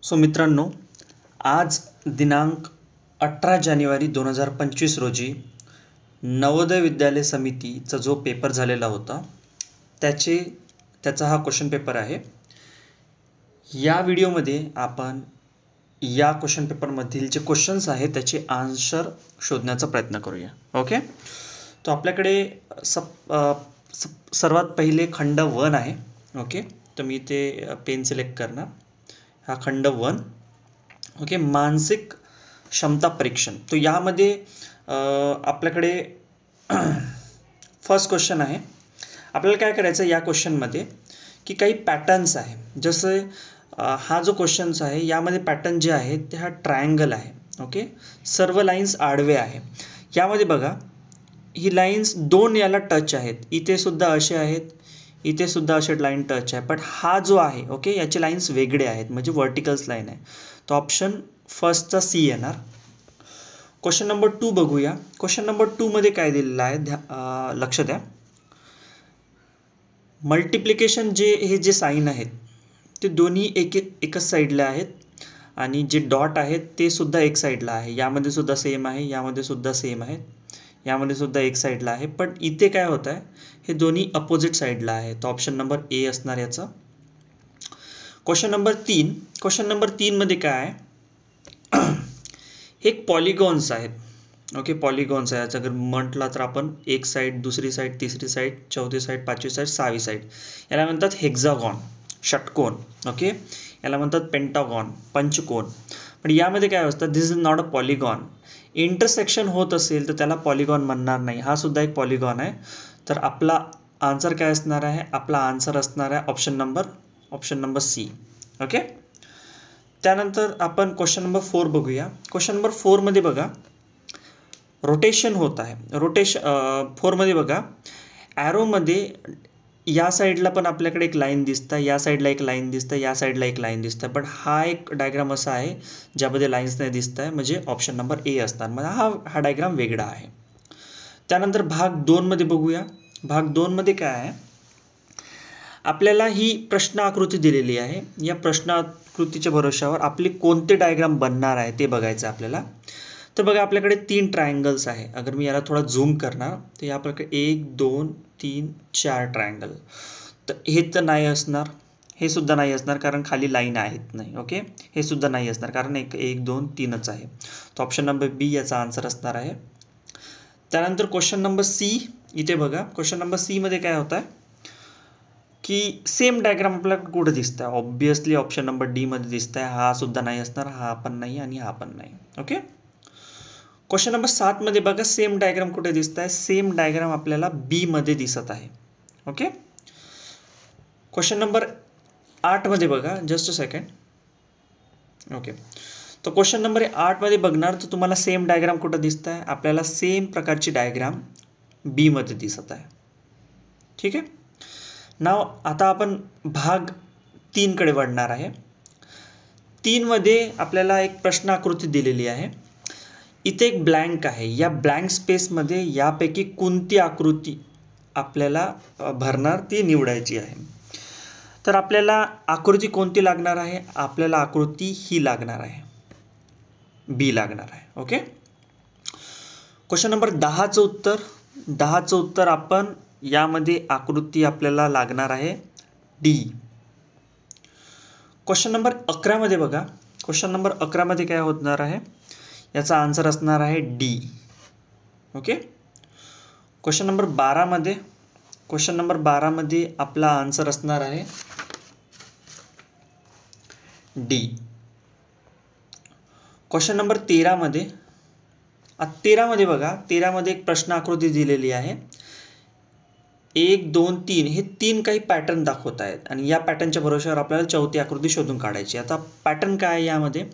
So मित्रांनो, आज दिनांक 18 जानेवारी 2025 रोजी नवोदय विद्यालय समितीचा जो पेपर झालेला होता त्याचा हा क्वेश्चन पेपर आहे। या व्हिडिओमध्ये आपण या क्वेश्चन पेपरमधील जे क्वेश्चन्स आहेत त्याचे आन्सर शोधण्याचा प्रयत्न करूया। ओके, तो आपल्याकडे सर्वात पहिले खंड 1 आहे। ओके, तर मी ते पेन सिलेक्ट करणार। हा खंड 1 ओके, मानसिक क्षमता परीक्षण। तो यामध्ये आपल्याकडे फर्स्ट क्वेश्चन आहे। आपल्याला काय करायचं या क्वेश्चनमध्ये की काही पॅटर्न्स आहे। जसे हा जो क्वेश्चन्स आहे यामध्ये पॅटर्न जे आहे ते हा ट्रायंगल आहे। ओके, सर्व लाईन्स आडवे आहे। यामध्ये बघा, ही लाईन्स दोन याला टच आहेत, इथे सुद्धा असे आहेत, इथे सुद्धा असे लाईन टच आहे, बट हा जो आहे ओके याचे लाईन्स वेगळे आहेत, म्हणजे वर्टिकल्स लाईन आहे। तो ऑप्शन फर्स्टचा सी येणार। क्वेश्चन नंबर 2 बघूया। क्वेश्चन नंबर 2 मध्ये काय दिलेलं आहे लक्ष द्या। मल्टिप्लिकेशन हे जे साईन आहेत ते दोन्ही एकच साईडला आहेत आणि जे डॉट आहेत ते सुद्धा एक साईडला आहे। यामध्ये सुद्धा सेम आहे, यामध्ये सुद्धा सेम आहे, यामध्ये सुद्धा एक साईडला आहे, पण इथे काय होत आहे हे दोन्ही अपोजिट साईडला आहे। तो ऑप्शन नंबर ए असणार याचा। क्वेश्चन नंबर 3, क्वेश्चन नंबर 3 मध्ये काय आहे एक पॉलिगॉन्स आहेत। ओके, पॉलिगॉन्स आहे। अगर म्हटलं तर आपण एक साईड, दुसरी साईड, तिसरी साईड, चौथी साईड, पाचवी साईड, सहावी साईड, याला म्हणतात हेक्झागॉन, षटकोन। ओके, याला म्हणतात पेंटागॉन, पंचकोन। पण यामध्ये काय असतं, this is not a polygon. Intersection होत असेल तर त्याला पॉलिगॉन म्हणणार नाही। हा सुद्धा एक पॉलिगॉन आहे। तर आपला आन्सर काय असणार आहे, आपला आन्सर असणार आहे ऑप्शन नंबर सी। ओके, त्यानंतर आपण क्वेश्चन नंबर 4 बघूया। क्वेश्चन नंबर 4 मध्ये बघा, रोटेशन होत आहे। 4 मध्ये बघा, ॲरोमध्ये या साईडला पण आपल्याकडे एक लाईन दिसतं, या साईडला एक लाईन दिसतं, या साईडला एक लाईन दिसतं, पण हा एक डायग्राम असा आहे ज्यामध्ये लाईन्स नाही दिसत आहे, म्हणजे ऑप्शन नंबर ए असणार, म्हणजे हा डायग्राम वेगळा आहे। त्यानंतर भाग 2 मध्ये बघूया। भाग 2 मध्ये काय आहे, आपल्याला ही प्रश्न आकृती दिलेली आहे। या प्रश्न आकृतीच्या भरोशावर आपली कोणते डायग्राम बनणार आहे ते बघायचं आपल्याला। तर बघा, आपल्याकडे 3 ट्रायंगल्स आहे। अगर मी याला थोडा झूम करणार तर या प्रकारे 1 2 3 4 ट्रायंगल। तर हे तर नाही असणार, हे सुद्धा नाही असणार कारण खाली लाईन आहेत नाही। ओके, हे सुद्धा नाही असणार कारण 1 2 3च आहे। तो ऑप्शन नंबर बी याचा आन्सर असणार आहे। त्यानंतर क्वेश्चन नंबर सी, इथे बघा क्वेश्चन नंबर सी मध्ये काय होत आहे की सेम डायग्राम आपल्याला कुठे दिसत आहे, ऑब्विसली ऑप्शन नंबर डी मध्ये दिसत आहे। हा सुद्धा नाही असणार, हा पण नाही आणि हा पण नाही। ओके, क्वेश्चन नंबर 7 मध्ये बघा, सेम डायग्राम कुठे दिसत आहे, सेम डायग्राम आपल्याला बी मध्ये दिसत आहे। ओके, क्वेश्चन नंबर 8 मध्ये बघा, जस्ट अ सेकंड। ओके, तो क्वेश्चन नंबर 8 मध्ये बघणार तर तुम्हाला सेम डायग्राम कुठे दिसत आहे, आपल्याला सेम प्रकारची डायग्राम बी मध्ये दिसत आहे। ठीक आहे, नाव आता आपण भाग 3 कडे वळणार आहे। 3 मध्ये आपल्याला एक प्रश्न आकृती दिलेली आहे। इथे एक ब्लँक आहे, या ब्लँक स्पेसमध्ये यापैकी कोणती आकृती आपल्याला भरणार ती निवडायची आहे। तर आपल्याला आकृती कोणती लागणार आहे, आपल्याला आकृती ही लागणार आहे, बी लागणार आहे। ओके, क्वेश्चन नंबर 10चं उत्तर आपण यामध्ये आकृती आपल्याला लागणार आहे डी। क्वेश्चन नंबर 11 मध्ये बघा, क्वेश्चन नंबर 11 मध्ये काय होणार आहे, याचा आन्सर असणार आहे डी। ओके, क्वेश्चन नंबर 12 मध्ये आपला आन्सर असणार आहे डी। क्वेश्चन नंबर 13 मध्ये बघा, 13 मध्ये एक प्रश्न आकृती दिलेली आहे। 1 2 3 हे 3 काही पॅटर्न दाखवत आहेत आणि या पॅटर्नच्या भरोश्यावर आपल्याला चौथी आकृती शोधून काढायची। आता पॅटर्न काय आहे यामध्ये,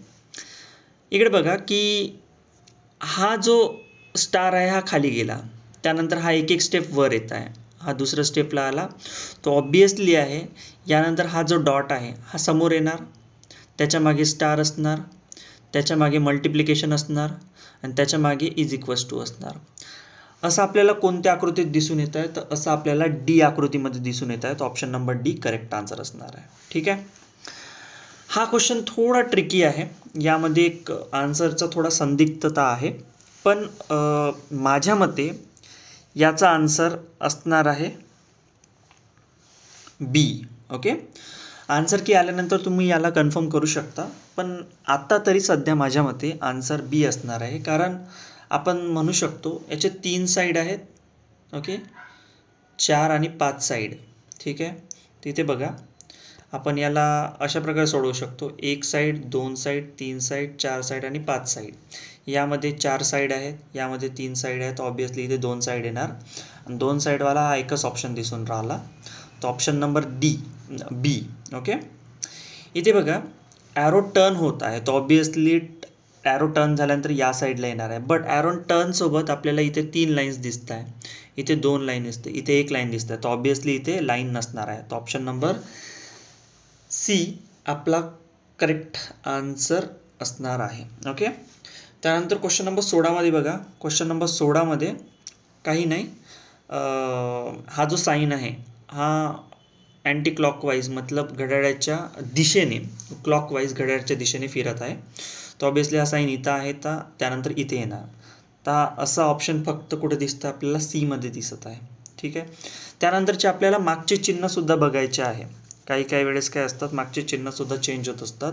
इकडे बघा की हा जो स्टार आहे हा खाली गेला, त्यानंतर हा एक स्टेप वर येत आहे, हा दुसऱ्या स्टेपला आला, तो ऑब्वियसली आहे। यानंतर हा जो डॉट आहे हा समोर येणार, त्याच्या मागे स्टार असणार, त्याच्या मागे मल्टिप्लिकेशन असणार आणि त्याच्या मागे इज इक्वल्स टू असणार। असं आपल्याला कोणत्या आकृतीत दिसून येत आहे, तर असं आपल्याला डी आकृतीमध्ये दिसून येत आहे। तर option number D correct answer असणार आहे। ठीक आहे, हा क्वेश्चन थोडा ट्रिकी आहे, यामध्ये एक आन्सरचा थोडा संदिग्धता आहे, पण माझ्या मते याचा आन्सर असणार आहे बी. ओके, आन्सर की आल्यानंतर तुम्ही याला कन्फर्म करू शकता, पण आत्ता तरी सध्या माझ्या मते आन्सर बी असणार आहे. कारण आपण म्हणू शकतो याचे 3 साईड आहेत. ओके, 4 आणि 5 साईड. ठीक आहे, तिथे बघा आपण याला अशा प्रकारे सोडवू शकतो. 1 साईड, 2 साईड, 3 साईड, 4 साईड आणि 5 साईड. यामध्ये 4 साईड आहेत, यामध्ये 3 साईड आहेत. ऑब्वियसली इथे 2 साईड येणार आणि 2 साईडवाला हा एकच ऑप्शन दिसून राहिला, तो ऑप्शन नंबर बी. ओके, इथे बघा ॲरो टर्न होत आहे, तो ऑब्वियसली ॲरो टर्न झाल्यानंतर या साईडला येणार आहे. बट ॲरो टर्नसोबत आपल्याला इथे 3 लाईन्स दिसत आहे, इथे 2 लाईन दिसते, इथे 1 लाईन दिसते, तर ऑब्वियसली इथे लाईन नसणार आहे. तो ऑप्शन नंबर सी आपला करेक्ट आन्सर असणार आहे. ओके, त्यानंतर क्वेश्चन नंबर 16मध्ये बघा. क्वेश्चन नंबर 16मध्ये काही नाही, हा जो साईन आहे हा अँटी क्लॉकवाईज मतलब घड्याळाच्या दिशेने, क्लॉकवाईज घड्याळाच्या दिशेने फिरत आहे. तर ऑब्वियसली हा साईन इथं आहे, तर त्यानंतर इथे येणार. तर असा ऑप्शन फक्त कुठे दिसतं आपल्याला, सीमध्ये दिसत आहे. ठीक आहे, त्यानंतरचे आपल्याला मागचे चिन्हसुद्धा बघायचे आहे. काही वेळेस काय असतात, मागचे चिन्हसुद्धा चेंज होत असतात.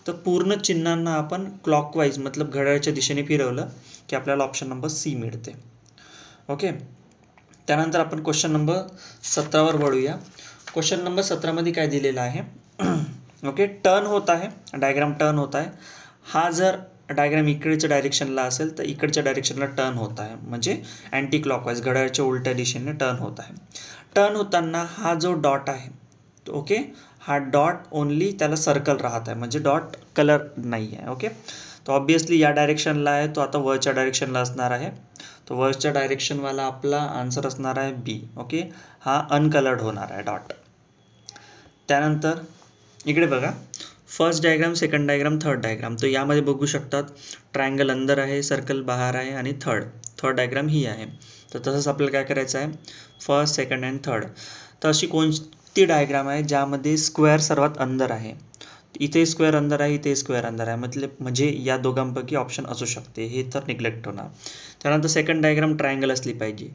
तर पूर्ण चिन्हांना आपण क्लॉकवाईज मतलब घड्याळाच्या दिशेने फिरवलं की आपल्याला ऑप्शन नंबर सी मिळते. ओके, त्यानंतर आपण क्वेश्चन नंबर 17वर वळूया. क्वेश्चन नंबर 17मध्ये काय दिलेलं आहे. ओके, टर्न होत आहे, डायग्राम टर्न होत आहे. हा जर डायग्राम इकडच्या डायरेक्शनला असेल तर इकडच्या डायरेक्शनला टर्न होत आहे, म्हणजे अँटी क्लॉकवाईज घड्याळाच्या उलट्या दिशेने टर्न होत आहे. टर्न होताना हा जो डॉट आहे, ओके, हा डॉट ओनली त्याला सर्कल राहत आहे, म्हणजे डॉट कलर नाही आहे. ओके, तो ऑब्वियसली या डायरेक्शनला आहे, तो आता वरच्या डायरेक्शनला असणार आहे. तो वरच्या डायरेक्शनवाला आपला आन्सर असणार आहे बी. ओके, हा अनकलर्ड होणार आहे डॉट. त्यानंतर इकडे बघा, first diagram, second diagram, third diagram. तो यामध्ये बघू शकतात ट्रायंगल अंदर आहे, सर्कल बाहेर आहे आणि थर्ड डायग्राम ही आहे. तर तसंच आपल्याला काय करायचं आहे, फर्स्ट, सेकंड अँड थर्ड. तर अशी कोणती डायग्राम आहे ज्यामध्ये स्क्वेअर सर्वात अंदर आहे. इथे स्क्वेअर अंदर आहे, इथे स्क्वेअर अंदर आहे, म्हणजे या दोघांपैकी ऑप्शन असू शकते, हे तर निग्लेक्ट होणार. त्यानंतर सेकंड डायग्राम ट्रायंगल असली पाहिजे.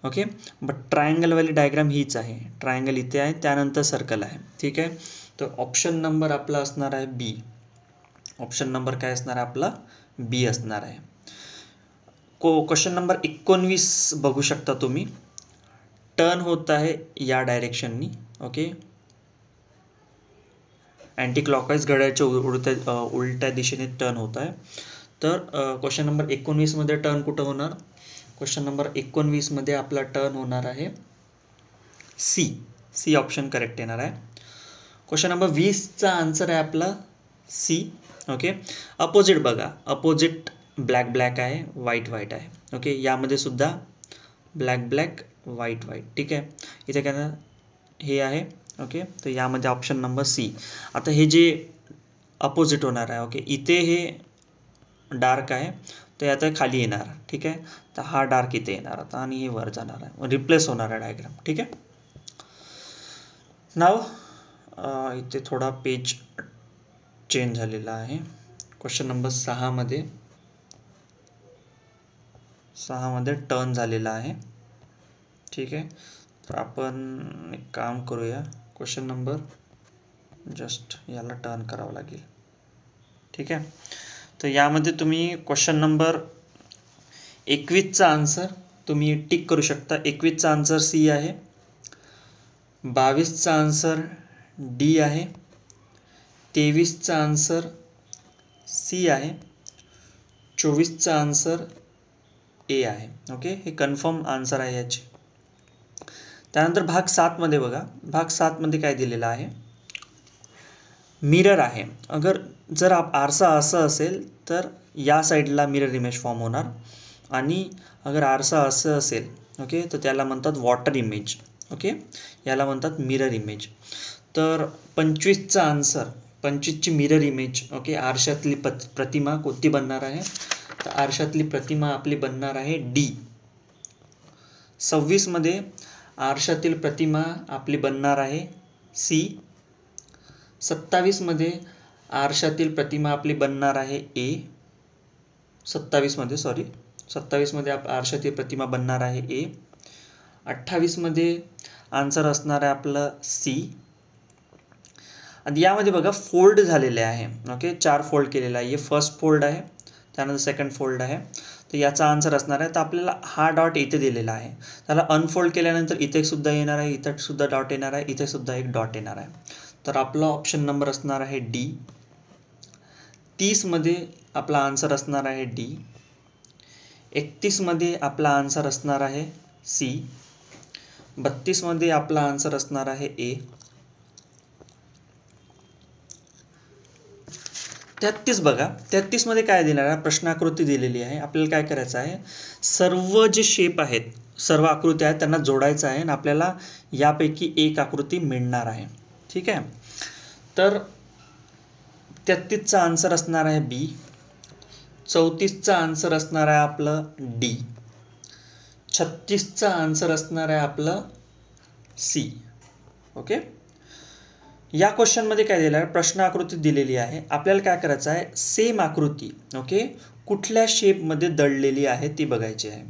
ओके, बट ट्रायंगलवाली डायग्राम हीच आहे, ट्रायंगल इथे आहे, त्यानंतर सर्कल आहे. ठीक आहे, तर ऑप्शन नंबर आपला असणार आहे बी. ऑप्शन नंबर काय असणार आहे आपला, बी असणार आहे. क्वेश्चन नंबर 19 बघू शकता तुम्ही. टर्न होत आहे या डायरेक्शननी. ओके, अँटी क्लॉकवाईज घड्याळाच्या उलट्या दिशेने टर्न होत आहे. तर क्वेश्चन नंबर 19मध्ये टर्न कुठं होणार, क्वेश्चन नंबर 19मध्ये आपला टर्न होणार आहे सी ऑप्शन करेक्ट येणार आहे. क्वेश्चन नंबर 20चा आन्सर आहे आपला सी. ओके, अपोजिट बघा, अपोजिट ब्लॅक आहे, व्हाईट आहे. ओके, यामध्ये सुद्धा ब्लॅक व्हाईट. ठीक आहे, इथे काय हे आहे. ओके, तर यामध्ये ऑप्शन नंबर सी. आता हे जे अपोजिट होणार आहे, ओके, इथे हे डार्क आहे, तर आता खाली येणार. ठीक आहे, तर हा डार्क इथे येणार आता आणि हे वर जाणार आहे, रिप्लेस होणार आहे डायग्राम. ठीक आहे, नाव इथे थोडा पेज चेंज झालेला आहे. क्वेश्चन नंबर 6मध्ये टर्न झालेला आहे. ठीक आहे, तर आपण एक काम करूया, क्वेश्चन नंबर जस्ट याला टर्न करावं लागेल. ठीक आहे, तर यामध्ये तुम्ही क्वेश्चन नंबर 21चा आन्सर तुम्ही टिक करू शकता. 21चा आन्सर सी आहे, 22चा आन्सर डी आहे, 23चा आन्सर सी आहे, 24चा आन्सर ए आहे. ओके, हे कन्फर्म आन्सर आहे याचे. त्यानंतर भाग 7मध्ये बघा, भाग 7मध्ये काय दिलेलं आहे, मिरर आहे. जर आरसा असं असेल तर या साईडला मिरर इमेज फॉर्म होणार, आणि अगर आरसा असं असेल, ओके, तर त्याला म्हणतात वॉटर इमेज. ओके, याला म्हणतात मिरर इमेज. तर 25चा आन्सर, 25ची मिरर इमेज. ओके, आरशातली प्रतिमा कोणती बनणार आहे, तर आरशातली प्रतिमा आपली बनणार आहे डी. 26मध्ये आरशातील प्रतिमा आपली बनणार आहे सी. 27मध्ये आरशातील प्रतिमा आपली बनणार आहे ए. 27मध्ये, सॉरी 27मध्ये आरशातील प्रतिमा बनणार आहे ए. 28मध्ये आन्सर असणार आहे आपलं सी. आणि यामध्ये बघा फोल्ड झालेले आहे. ओके, 4 फोल्ड केलेला आहे. हे फर्स्ट फोल्ड आहे, त्यानंतर सेकंड फोल्ड आहे. तर याचा आन्सर असणार आहे. तर आपल्याला हा डॉट इथे दिलेला आहे, त्याला अनफोल्ड केल्यानंतर इथे सुद्धा येणार आहे, इथे सुद्धा डॉट येणार आहे, इथे सुद्धा एक डॉट येणार आहे. तर आपला ऑप्शन नंबर असणार आहे डी. 30मध्ये आपला आन्सर असणार आहे डी. 31मध्ये आपला आन्सर असणार आहे सी. 32मध्ये आपला आन्सर असणार आहे ए. 33 बघा, 33मध्ये काय दिलेलं आहे, प्रश्नाकृती दिलेली आहे. आपल्याला काय करायचं आहे, सर्व जे शेप आहेत, सर्व आकृत्या आहेत, त्यांना जोडायचं आहे आणि आपल्याला यापैकी एक आकृती मिळणार आहे. ठीक आहे. तर 33चा आन्सर असणार आहे बी. 34चा आन्सर असणार आहे आपलं डी. 36चा आन्सर असणार आहे आपलं सी. ओके. या क्वेश्चनमध्ये काय दिलं आहे, प्रश्न आकृती दिलेली आहे. आपल्याला काय करायचं आहे, सेम आकृती ओके कुठल्या शेपमध्ये दडलेली आहे ती बघायची आहे.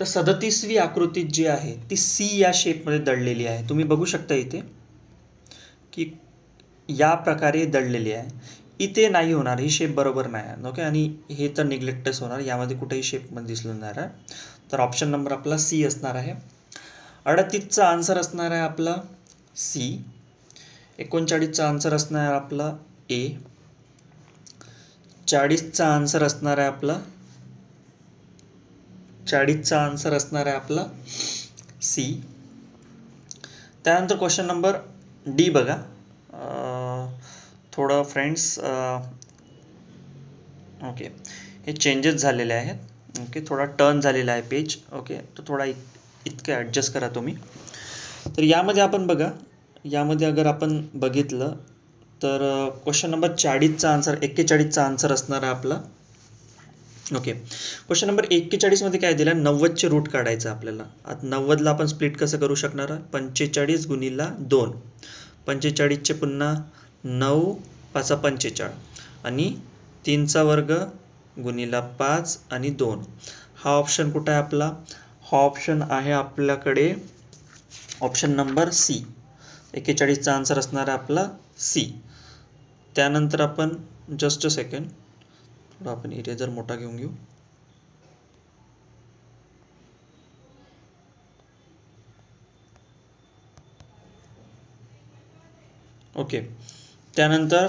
तर 37वी आकृती जी आहे ती सी या शेपमध्ये दडलेली आहे. तुम्ही बघू शकता इथे की या प्रकारे दडलेली आहे. इथे नाही होणार, ही शेप बरोबर नाही आहे. ओके, आणि हे तर निग्लेक्टच होणार, यामध्ये कुठेही शेपमध्ये दिसलं नाही आहे. तर ऑप्शन नंबर आपला सी असणार आहे. 38चा आन्सर असणार आहे आपला सी. 39चा आन्सर असणार आहे आपला ए. 40चा आन्सर असणार आहे आपला 40चा आन्सर असणार आहे आपला सी. त्यानंतर क्वेश्चन नंबर डी बघा. थोडं फ्रेंड्स ओके हे चेंजेस झालेले आहेत. ओके, थोडा टर्न झालेला आहे पेज. ओके, तो थोडा इतकं ॲडजस्ट करा तुम्ही. तर यामध्ये आपण बघा, यामध्ये अगर आपण बघितलं तर क्वेश्चन नंबर 40चा आन्सर 41चा आन्सर असणार आहे आपला. ओके, क्वेश्चन नंबर 41मध्ये काय दिलं, 90चे रूट काढायचं आपल्याला. आता 90ला आपण स्प्लिट कसं करू शकणार, 45 गुणिला 2. 45चे पुन्हा 9 5 45 आणि 3चा वर्ग गुणिला 5 आणि 2. हा ऑप्शन कुठं आहे आपला, हा ऑप्शन आहे आपल्याकडे ऑप्शन नंबर सी. 41चा आन्सर असणार आहे आपला सी. त्यानंतर आपण जस्ट अ सेकंड, थोडा आपण इरेजर मोठा घेऊन घेऊ. ओके, त्यानंतर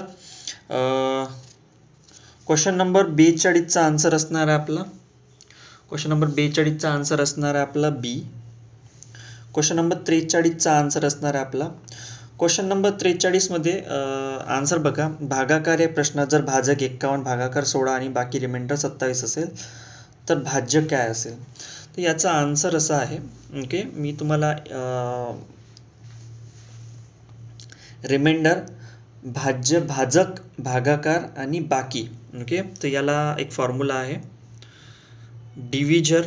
क्वेश्चन नंबर 42चा आन्सर असणार आहे आपला. क्वेश्चन नंबर 42चा आन्सर असणार आहे आपला बी. क्वेश्चन नंबर 43चा आन्सर असणार आहे आपला. क्वेश्चन नंबर 43मध्ये आन्सर बघा, भागाकार या प्रश्नात जर भाजक 51, भागाकार 16 आणि बाकी रिमाइंडर 27 असेल तर भाज्य काय असेल. तर याचा आन्सर असा आहे. ओके, मी तुम्हाला रिमाइंडर, भाज्य, भाजक, भागाकार आणि बाकी. ओके, तर याला एक फॉर्म्युला आहे, divisor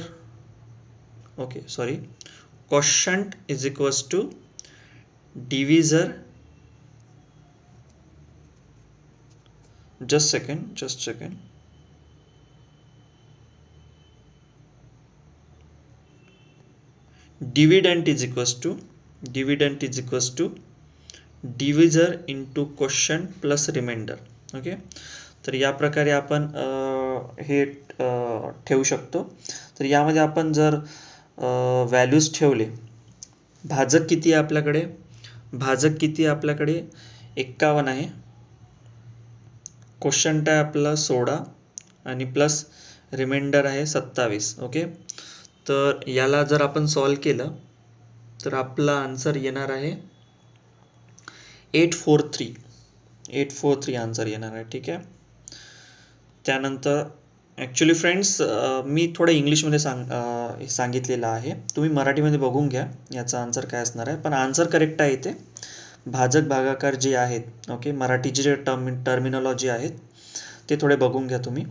okay sorry quotient is equals to divisor, just second, dividend is equals to divisor into quotient plus remainder. Okay, तर या प्रकारे आपण हे ठेवू शकतो. तर यामध्ये आपण जर व्हॅल्यूज ठेवले, भाजक किती आहे आपल्याकडे, भाजक किती आहे आपल्याकडे 51 आहे, क्वोशंट आहे आपला 16 आणि प्लस रिमाइंडर आहे 27. ओके, तर याला जर आपण सॉल्व केलं तर आपला आन्सर येणार आहे 843 आन्सर येणार आहे. ठीक आहे. त्यानंतर ॲक्च्युली फ्रेंड्स मी थोडं इंग्लिशमध्ये सांगितलेलं आहे, तुम्ही मराठीमध्ये बघून घ्या याचा आन्सर काय असणार आहे. पण आन्सर करेक्ट आहे इथे. भाजक भागाकार जे आहेत, ओके, मराठीचे जे टर्मिनॉलॉजी आहेत ते थोडे बघून घ्या तुम्ही.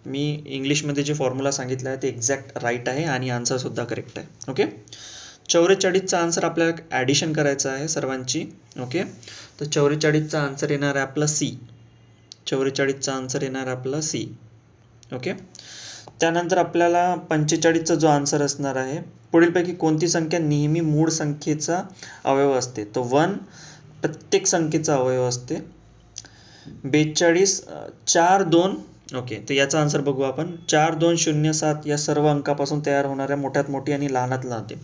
मी इंग्लिशमध्ये जे फॉर्म्युला सांगितलं आहे ते एक्झॅक्ट राईट आहे आणि आन्सरसुद्धा करेक्ट आहे. ओके, 44चा आन्सर आपल्याला ॲडिशन करायचं आहे सर्वांची. ओके, तर 44चा आन्सर येणार आहे आपला सी. 44चा आन्सर येणार आपला सी. ओके. त्यानंतर आपल्याला 45चा जो आन्सर असणार आहे, पुढीलपैकी कोणती संख्या नेहमी मूळ संख्येचा अवयव असते? तो 1 प्रत्येक संख्येचा अवयव असते. 42 4 2. ओके, तर याचा आन्सर बघू आपण. 4 2 0 7 या सर्व अंकापासून तयार होणाऱ्या मोठ्यात मोठी आणि लहानात लहान होते.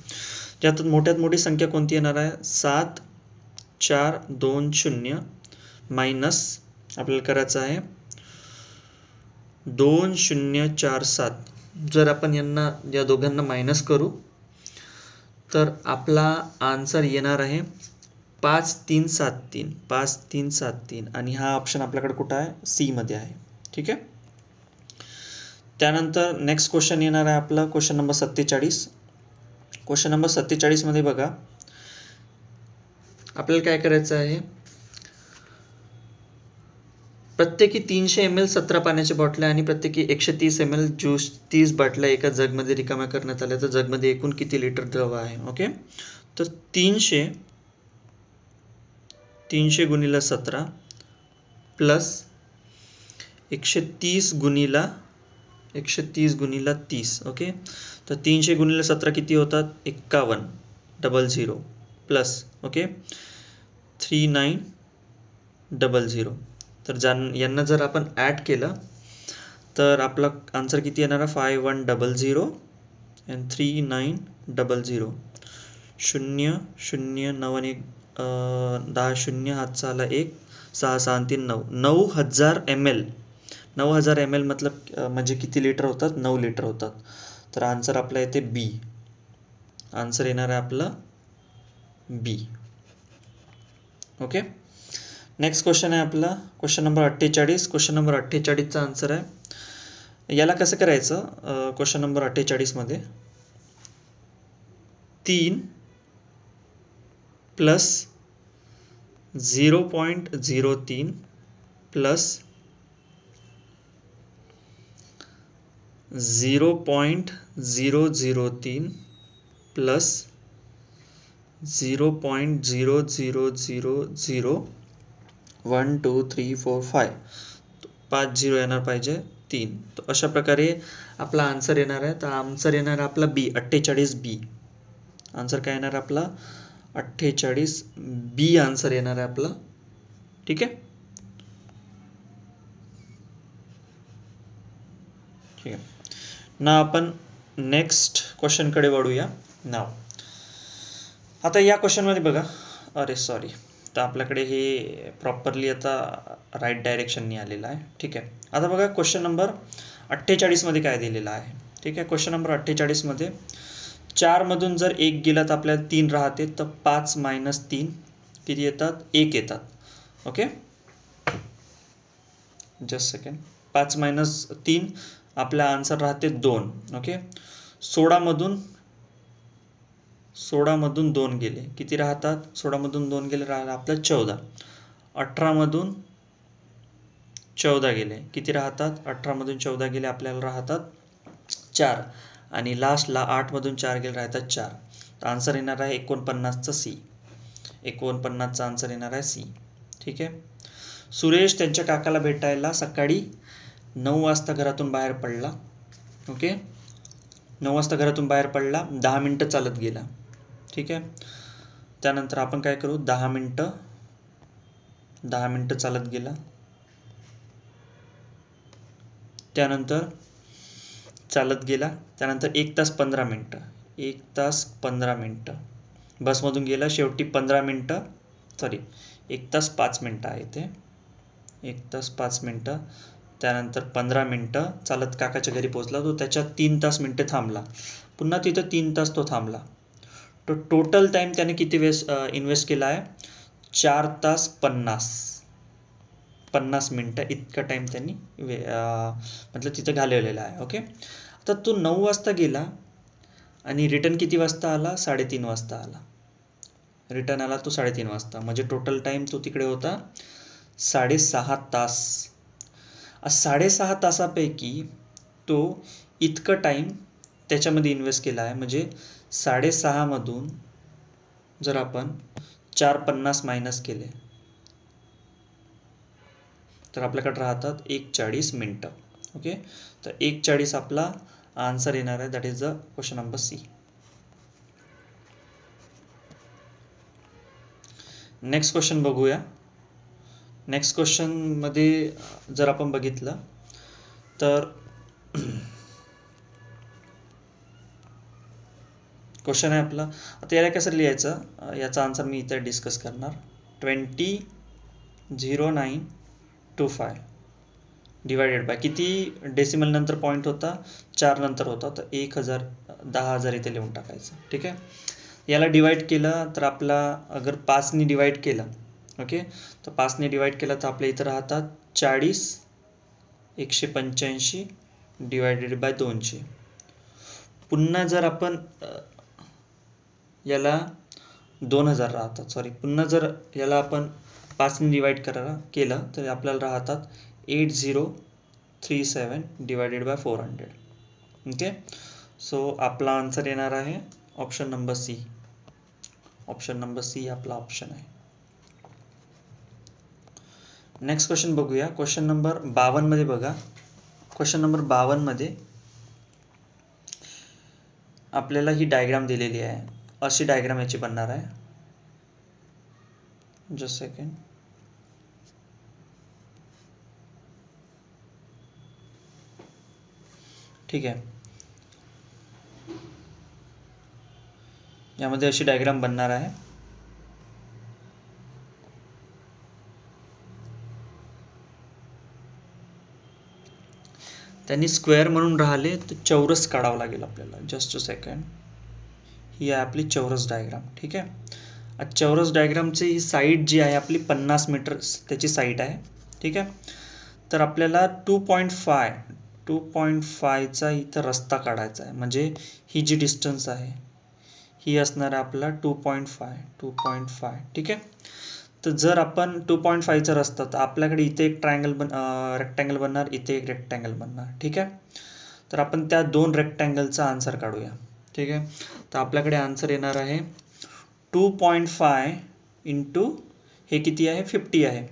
त्यात मोठ्यात मोठी संख्या कोणती येणार आहे? 7 4 2 0 मायनस आपल्याला करायचं आहे 2 0 4 7. जर आपण या दोघांना मायनस करू तर आपला आन्सर येणार आहे 5 3 7 3. 5 3 7 3 आणि हा ऑप्शन आपल्याकडे कुठं आहे? सी मध्ये आहे. ठीक आहे. त्यानंतर नेक्स्ट क्वेश्चन येणार आहे आपला क्वेश्चन नंबर 47. क्वेश्चन नंबर 47 मध्ये बघा, आपल्याला काय करायचं आहे, प्रत्येकी 300 ml 17 पाण्याच्या बाटल्या आणि प्रत्येकी 130 ml ज्यूस 30 बाटल्या एका जगमध्ये रिकाम्या करण्यात आल्या. तर जगमध्ये एकूण किती लिटर द्रव आहे? ओके, तर 300 गुणिले 17 प्लस 130 गुणिले 30. ओके, तर 300 गुणिले 17 किती होतात? 5100 प्लस ओके 3900. तर यांना जर आपण ॲड केलं तर आपला आन्सर किती येणार आहे? 5100 and 3900. 0 0 9 आणि 1 10 0 हातचा आला 1 6 6 आणि 3 9. 9000 ml. 9000 ml मतलब म्हणजे किती लिटर होतात? 9 लिटर होतात. तर आन्सर आपला येते बी. आन्सर येणार आहे आपला बी. ओके. नेक्स्ट क्वेश्चन आहे आपला क्वेश्चन नंबर 48. क्वेश्चन नंबर 48चा आन्सर आहे. याला कसं करायचं? क्वेश्चन नंबर 48 मध्ये 3 प्लस 0.03 प्लस 0.003 प्लस 0.0000 1 2 3 4 5. 5 0 येणार पाहिजे 3. तर अशा प्रकारे आपला आन्सर येणार आहे. तर आन्सर येणार आपला बी 48 बी. आन्सर काय येणार आपला? 48 बी आन्सर येणार आहे आपला. ठीक आहे. ठीक आहे. ना आपण नेक्स्ट क्वेश्चनकडे वळूया. नाव आता या क्वेश्चनमध्ये बघा, अरे सॉरी, तर आपल्याकडे हे प्रॉपरली आता राईट डायरेक्शननी आलेलं आहे. ठीक आहे. आता बघा क्वेश्चन नंबर 48 मध्ये काय दिलेलं आहे. ठीक आहे. क्वेश्चन नंबर 48 मध्ये 4 मधून जर 1 गेला तर आपल्याला 3 राहते. तर 5 मायनस 3 किती येतात? 1 येतात. Okay, just second. 5 मायनस 3 आपला आन्सर राहते 2. ओके, 16 मधून 2 गेले किती राहतात? 16 मधून 2 गेले राहतात आपल्या 14. 18 मधून 14 गेले किती राहतात? 18 मधून 14 गेले आपल्याला राहतात 4. आणि लास्टला 8 मधून 4 गेले राहतात 4. तर आन्सर येणार आहे 49चा सी. 49चा आन्सर येणार आहे सी. ठीक आहे. सुरेश त्यांच्या काकाला भेटायला सकाळी 9 वाजता घरातून बाहेर पडला. ओके, 9 वाजता घरातून बाहेर पडला, 10 मिनटं चालत गेला. ठीक आहे. त्यानंतर आपण काय करू? 10 मिनटं चालत गेला. त्यानंतर चालत गेला. त्यानंतर 1 तास 15 मिनटं. 1 तास 15 मिनटं बसमधून गेला. शेवटी 15 मिनटं 1 तास 5 मिनटं आहे ते. 1 तास 5 मिनटं. त्यानंतर 15 मिनटं चालत काकाच्या घरी पोहोचला. तो त्याच्यात 3 तास मिनटं थांबला. पुन्हा तिथं 3 तास तो थांबला. तो टोटल टाईम त्याने किती इन्व्हेस्ट केला आहे? 4 तास 50 मिनटं इतका टाईम त्यांनी मतलब तिथं घालवलेला आहे. ओके, आता तो 9 वाजता गेला आणि रिटर्न किती वाजता आला? 3:30 वाजता आला. रिटर्न आला तो 3:30 वाजता. म्हणजे टोटल टाईम तो तिकडे होता 6.5 तास. 6.5 तासापैकी तो इतकं टाईम त्याच्यामध्ये इन्व्हेस्ट केला आहे. म्हणजे 6.5 मधून जर आपण 4.50 मायनस केले तर आपल्याकडे राहतात 1:40 मिनटं. ओके, तर 1:40 आपला आन्सर येणार आहे. That is the question number C. Next question बघूया. नेक्स्ट क्वेश्चनमध्ये जर आपण बघितलं तर क्वेश्चन आहे आपला. आता याला कसं लिहायचं, याचा आन्सर मी इथे डिस्कस करणार. 20,0925 डिवायडेड बाय किती डेसिमल नंतर पॉईंट होता, 4 नंतर होता, तर 1000 10,000 इथे लिहून टाकायचं. ठीक आहे. याला डिवाइड केलं तर आपला अगर 5ने डिवाइड केलं, ओके, तर 5ने डिवाइड केलं तर आपल्या इथं राहतात 40 185 डिवायडेड बाय 200. पुन्हा जर आपण याला 2000 राहतात, सॉरी, पुन्हा जर याला आपण 5ने डिवाइड केलं तर आपल्याला राहतात 8037 डिवायडेड बाय 400. ओके, सो आपला आन्सर येणार आहे option number C. Option number C आपला ऑप्शन आहे. नेक्स्ट क्वेश्चन बघूया. क्वेश्चन नंबर 52 मध्ये बघा. क्वेश्चन नंबर 52 मध्ये आपल्याला ही डायग्राम दिलेली आहे. अशी डायग्राम याची बनणार आहे. Just second. ठीक आहे, यामध्ये अशी डायग्राम बनणार आहे. त्यांनी स्क्वेअर म्हणून राहिले तर चौरस काढावं लागेल आपल्याला. Just a second. ही आहे आपली चौरस डायग्राम. ठीक आहे. चौरस डायग्रामची ही साईड जी आहे आपली 50 मीटर त्याची साईड आहे. ठीक आहे. तर आपल्याला 2.5चा इथं रस्ता काढायचा आहे. म्हणजे ही जी डिस्टन्स आहे ही असणार आहे आपला 2.5. ठीक आहे. तर जर आपण 2.5चा रस्ता, तर आपल्याकडे इथे एक रेक्टँगल बनणार, इथे एक रेक्टँगल बनणार. ठीक आहे. तर आपण त्या 2 रेक्टँगलचा आन्सर काढूया. ठीक आहे. तर आपल्याकडे आन्सर येणार आहे 2.5 इंटू हे किती आहे, 50 आहे.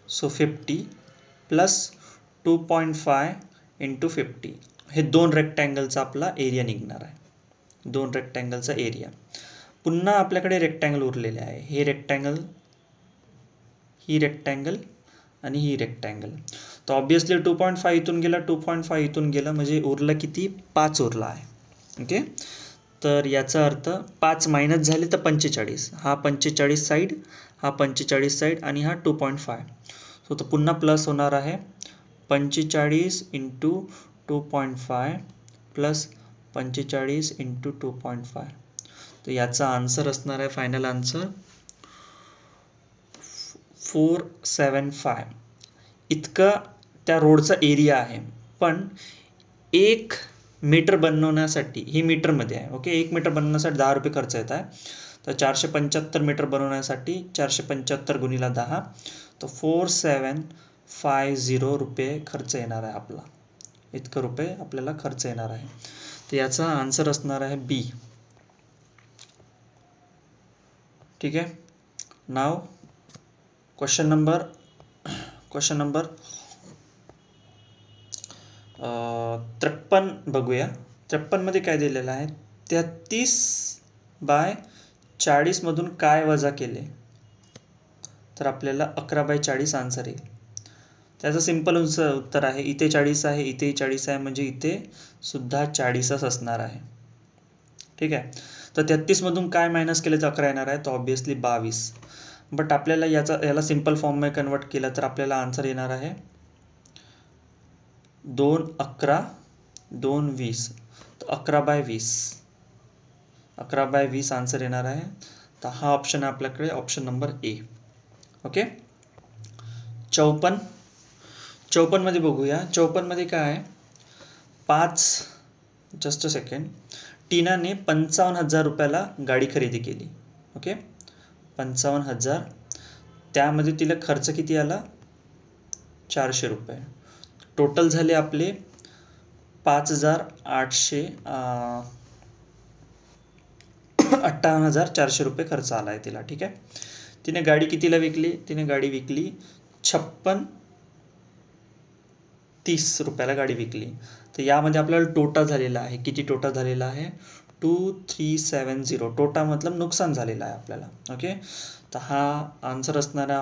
सो 50 प्लस 2.5 इंटू 50, हे 2 रेक्टँगलचा आपला एरिया निघणार आहे. 2 रेक्टँगलचा एरिया. पुन्हा आपल्याकडे रेक्टँगल उरलेले आहे. हे रेक्टँगल, ही रेक्टँगल आणि ही रेक्टँगल. तर ऑब्विसली 2.5 इथून गेला, 2.5 इथून गेला, म्हणजे उरला किती, 5 उरला आहे. ओके, तर याचा अर्थ 5 मायनस झाले तर 45. हा 45 साईड, हा 45 साईड आणि हा 2.5. सो तो पुन्हा प्लस होणार आहे 45 इंटू 2.5 प्लस 45 इंटू 2.5. तर याचा आन्सर असणार आहे, फायनल आन्सर 475 इतका त्या रोडचा एरिया आहे. पण 1 मीटर बनवण्यासाठी, ही मीटरमध्ये आहे. ओके, 1 मीटर बनवण्यासाठी 10 रुपये खर्च येत आहे. तर 475 मीटर बनवण्यासाठी 475 गुणिला 10, तर 4750 रुपये खर्च येणार आहे आपला. इतकं रुपये आपल्याला खर्च येणार आहे. तर याचा आन्सर असणार आहे बी. ठीक आहे. नाव क्वेश्चन नंबर 53 बघूया. 53 मध्ये काय दिलेलं आहे, 33/40 मधून काय वजा केले, तर आपल्याला 11/40 आन्सर येईल. त्याचं सिंपल उत्तर आहे, इथे 40 आहे, इथेही 40 आहे, म्हणजे इथे सुद्धा 40च असणार आहे. ठीक आहे. तर 33 मधून काय मायनस केले तर 11 येणार आहे, तर ऑब्विसली 22. बट आपल्याला याला सिंपल फॉर्ममध्ये कन्वर्ट केलं तर आपल्याला आन्सर येणार आहे 211 220, तर 11/20. 11/20 आन्सर येणार आहे. तर हा ऑप्शन आहे आपल्याकडे, ऑप्शन नंबर ए. ओके. 54 मध्ये बघूया. 54 मध्ये काय आहे, 5, जस्ट अ सेकंड, टीनाने 55,000 रुपयाला गाडी खरेदी केली. ओके, 55,000. त्यामध्ये तिला खर्च किती आला, 400 रुपये. टोटल झाले आपले 58,400 रुपये खर्च आला आहे तिला. ठीक आहे. तिने गाडी कितीला विकली, तिने गाडी विकली 56 30 रुपयाला गाडी विकली. तर यामध्ये आपल्याला तोटा झालेला आहे. किती तोटा झालेला आहे? 2370. तोटा मतलब नुकसान झालेलं आहे आपल्याला. ओके, तर हा आन्सर असणार आहे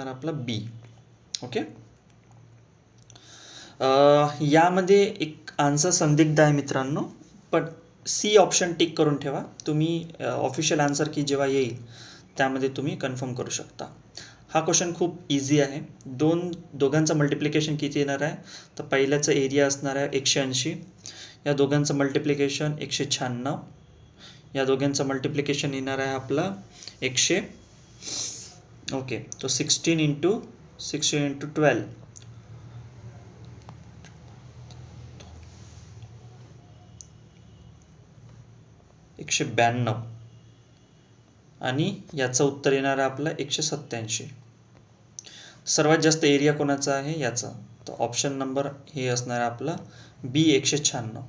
आपला बी. ओके, यामध्ये एक आन्सर संदिग्ध आहे मित्रांनो, पण सी ऑप्शन टिक करून ठेवा. तुम्ही ऑफिशियल आन्सर की जेव्हा येईल त्यामध्ये तुम्ही कन्फर्म करू शकता. हा क्वेश्चन खूप इझी आहे. दोघांचं मल्टिप्लिकेशन किती येणार आहे? तर पहिल्याचं एरिया असणार आहे 180, या दोघांचं मल्टिप्लिकेशन 196, या दोघांचं मल्टिप्लिकेशन येणार आहे आपलं 100. ओके, तो 16 इंटू 12 192, आणि याचं उत्तर येणार आहे आपलं 187. सर्वात जास्त एरिया कोणाचा आहे? याचा. तर ऑप्शन नंबर हे असणार आहे आपला बी 196.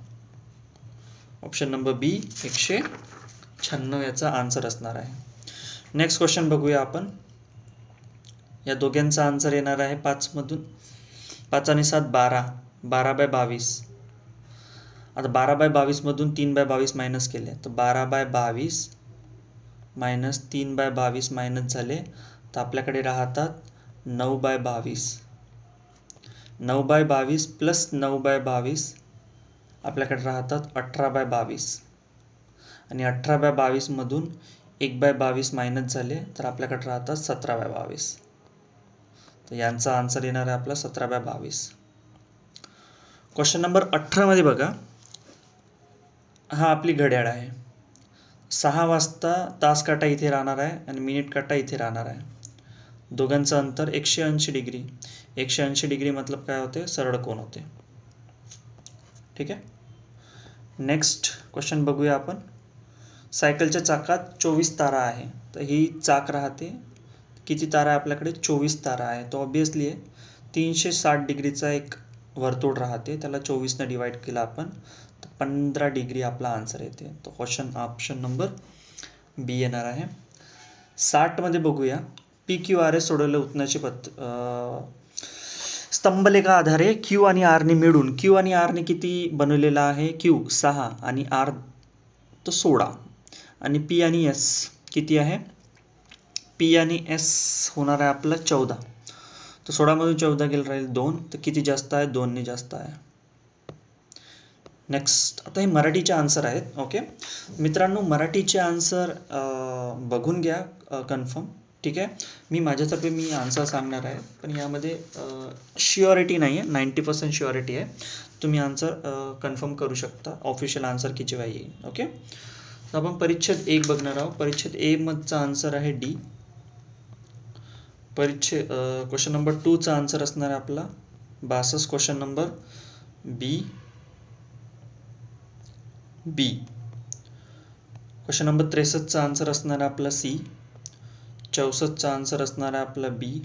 ऑप्शन नंबर बी 196 याचा आन्सर असणार आहे. नेक्स्ट क्वेश्चन बघूया आपण. या दोघांचा आन्सर येणार आहे 5 मधून. 5 आणि 7 12, 12/22. आता 12/22 मधून 3/22 मायनस केले, तर 12/22 मायनस 3/22 मायनस झाले, तर आपल्याकडे राहतात 9/22. 9/22 प्लस 9/22 आपल्याकडे राहतात 18/22, आणि 18/22 मधून 1/22 मायनस झाले, तर आपल्याकडे राहतात 17/22. तर यांचा आन्सर येणार आहे आपला 17/22. क्वेश्चन नंबर 18 मध्ये बघा, हा आपली घड्याळ आहे. 6 वाजता तास काटा इथे राहणार आहे आणि मिनिट काटा इथे राहणार आहे. दोघांचं अंतर 180 डिग्री. 180 डिग्री मतलब काय होते? सरळ कोन होते. ठीक आहे. नेक्स्ट क्वेश्चन बघूया आपण. सायकलच्या चाकात 24 तारा आहे. तर ही चाक राहते, किती तारा आहे आपल्याकडे? 24 तारा आहे. तो ऑब्वियसली आहे 360 डिग्रीचा एक वर्तुळ राहते, त्याला 24ने डिवाइड केला आपण, तर 15 डिग्री आपला आन्सर येते. तो क्वेश्चन ऑप्शन नंबर बी येणार आहे. 60 मध्ये बघूया. PQRS सोडवले उत्तराची स्तंभलेखा आधारे क्यू आणि आरने मिळून, क्यू आणि आरने किती बनवलेला आहे? क्यू 6 आणि आर तो 16, आणि पी आणि एस किती आहे? पी आणि एस होणार आहे आपला 14. तर 16 मधून 14 गेलं राहील 2, तर किती जास्त आहे? 2 ने जास्त आहे. नेक्स्ट, आता हे मराठीचे आन्सर आहेत. ओके मित्रांनो, मराठीचे आन्सर बघून घ्या कन्फर्म. ठीक आहे, मी माझ्यातर्फे मी आन्सर सांगणार आहे, पण यामध्ये श्युअरिटी नाही आहे, 90% श्युअरिटी आहे. तुम्ही आन्सर कन्फर्म करू शकता ऑफिशियल आन्सर की जेव्हा येईल. ओके, तर आपण परिच्छेद 1 बघणार आहोत. परिच्छेद ए मधचा आन्सर आहे डी. क्वेश्चन नंबर 2 चा आन्सर असणार आहे आपला 62. क्वेश्चन नंबर बी. क्वेश्चन नंबर 63 चा आन्सर असणार आहे आपला सी. 64 चा आन्सर असणार आहे आपला बी.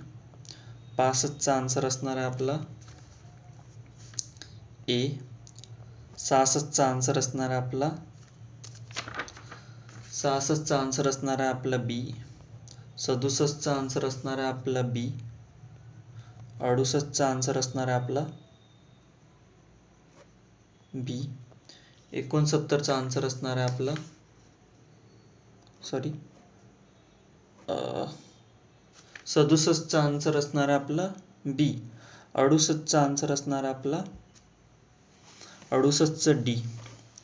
65 चा आन्सर असणार आहे आपला ए. 66 चा आन्सर असणार आहे आपला 66 चा आन्सर असणार आहे आपला बी. 67 चा आन्सर असणार आहे आपला बी. 68 चा आन्सर असणार आहे आपला बी. 69 चा आन्सर असणार आहे आपला 67 चा आन्सर असणार आहे आपला बी. 68 चा आन्सर असणार आहे आपला 68 डी.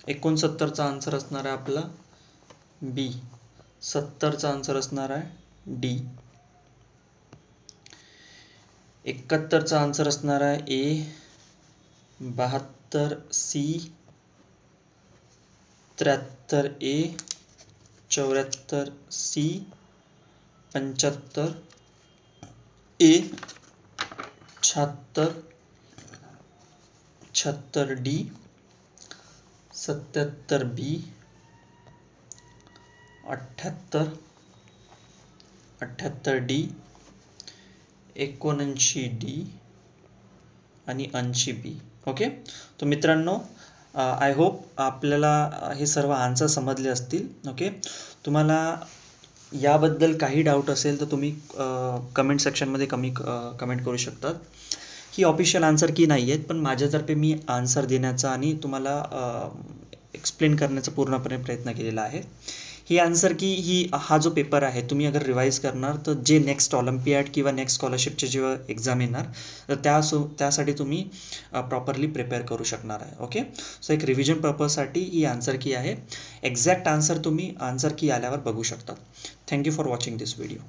69 चा आन्सर असणार आहे आपला बी. 70 चा आन्सर असणार आहे डी. 71 चा आन्सर असणार आहे ए. 72 सी. 73 ए. 74 सी. 75 ए. 76 डी. 77 बी. 78 डी. 79 डी आणि 80 बी. ओके, तो मित्रांनो आय होप आपल्याला हे सर्व आन्सर समजले असतील. ओके, तुम्हाला याबद्दल काही डाऊट असेल तर तुम्ही कमेंट सेक्शनमध्ये कमेंट करू शकतात. ही ऑफिशियल आन्सर की नाही आहेत, पण माझ्यातर्फे मी आन्सर देण्याचा आणि तुम्हाला एक्सप्लेन करण्याचा पूर्णपणे प्रयत्न केलेला आहे. ही आन्सर की हा जो पेपर आहे तुम्ही अगर रिवाईज करणार तर जे नेक्स्ट ऑलिम्पियाड किंवा नेक्स्ट स्कॉलरशिपचे जेव्हा एक्झाम येणार तर त्यासाठी तुम्ही प्रॉपरली प्रिपेअर करू शकणार आहे. ओके, सो एक रिव्हिजन पर्पजसाठी ही आन्सर की आहे. एक्झॅक्ट आन्सर तुम्ही आन्सर की आल्यावर बघू शकता. Thank you for watching this video.